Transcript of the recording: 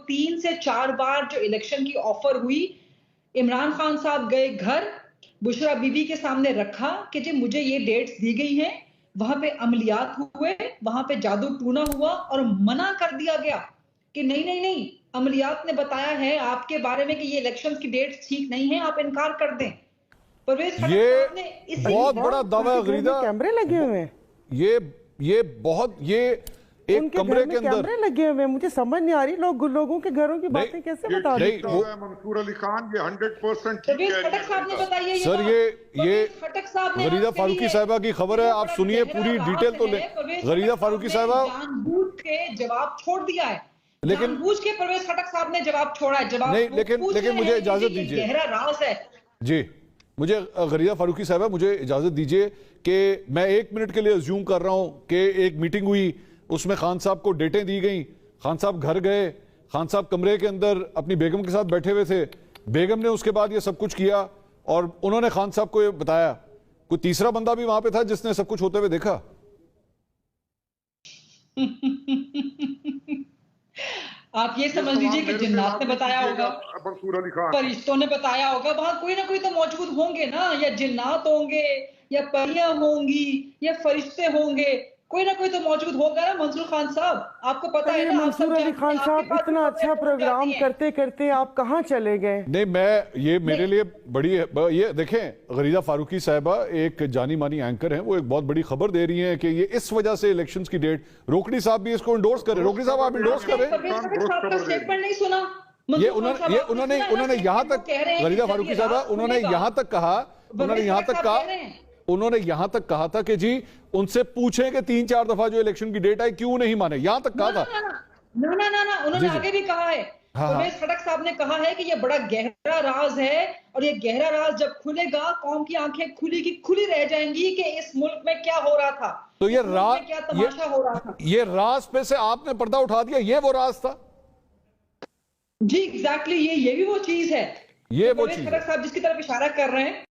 3 से 4 बार जो इलेक्शन की ऑफर हुई, इमरान खान साहब गए घर, बुशरा बीबी के सामने रखा कि जी मुझे ये डेट्स दी गई हैं, वहां पे अमलियात हुए, वहां पे जादू टूना हुआ और मना कर दिया गया कि नहीं नहीं नहीं, अमलियात ने बताया है आपके बारे में कि ये इलेक्शन की डेट्स ठीक नहीं है, आप इनकार कर दें। परवेज खटक साहब ने बहुत बड़ा दावा है गरीदा, कैमरे लगे हुए हैं, ये बहुत, ये एक कमरे के अंदर कैमरे लगे हुए हैं। मुझे समझ नहीं आ रही लोगों के घरों की बातें कैसे बता रहे हैं। मंसूर अली खान ये 100% खटक साहब ने बताइए सर, ये गरीदा फारूकी साहिबा की खबर है, आप सुनिए पूरी डिटेल तो ले। गरीदा फारूकी साहिबा जानबूझ के जवाब छोड़ दिया है, लेकिन जानबूझ के परवेज खटक साहब ने जवाब छोड़ा है। जवाब नहीं, लेकिन मुझे इजाजत दीजिए, गहरा राज है जी, मुझे गरीदा फारूकी साहिबा मुझे इजाजत दीजिए कि मैं 1 मिनट के लिए अज्यूम कर रहा हूं कि एक मीटिंग हुई, उसमें खान साहब को डेटें दी गई, खान साहब घर गए, खान साहब कमरे के अंदर अपनी बेगम के साथ बैठे हुए थे, बेगम ने उसके बाद ये सब कुछ किया और उन्होंने खान साहब को ये बताया। कोई तीसरा बंदा भी वहां पे था जिसने सब कुछ होते हुए देखा? आप ये समझ लीजिए कि जिन्नात ने बताया होगा, फरिश्तों ने बताया होगा, वहां कोई ना कोई तो मौजूद होंगे ना, या जिन्नात होंगे या परियां होंगी या फरिश्ते होंगे, कोई ना कोई तो मौजूद होगा ना। मंसूर खान साहब, आपको पता है ना, मंसूर अली खान साहब इतना अच्छा प्रोग्राम करते करते आप कहां चले गए? नहीं, मैं ये मेरे लिए बड़ी, ये देखें गरीदा फारूकी साहिबा एक जानी मानी एंकर हैं, वो एक बहुत बड़ी खबर दे रही हैं कि ये इस वजह से इलेक्शंस की डेट, रोकड़ी साहब भी इसको इंडोर्स कर रहे हैं। रोकड़ी साहब आप इंडोर्स कर रहे हैं? स्टेटमेंट नहीं सुना ये उन्होंने यहां तक, गरीदा फारूकी साहिबा उन्होंने यहां तक कहा, उन्होंने यहां तक कहा था कि जी उनसे पूछें कि 3-4 दफा जो इलेक्शन की डेट आई क्यों नहीं माने, यहां तक कहा था। ना, उन्होंने आगे भी कहा है, परवेज खटक साहब ने कहा है कि ये बड़ा गहरा राज है और ये गहरा राज जब खुलेगा कौम की आंखें खुली की खुली रह जाएंगी कि इस मुल्क में क्या हो रहा था, तो ये राज, क्या तमाशा हो रहा था। ये राज पे से आपने पर्दा उठा दिया, ये वो राज था जी, एग्जैक्टली, ये भी वो चीज है, ये वो चीज खटक साहब जिसकी तरफ इशारा कर रहे हैं।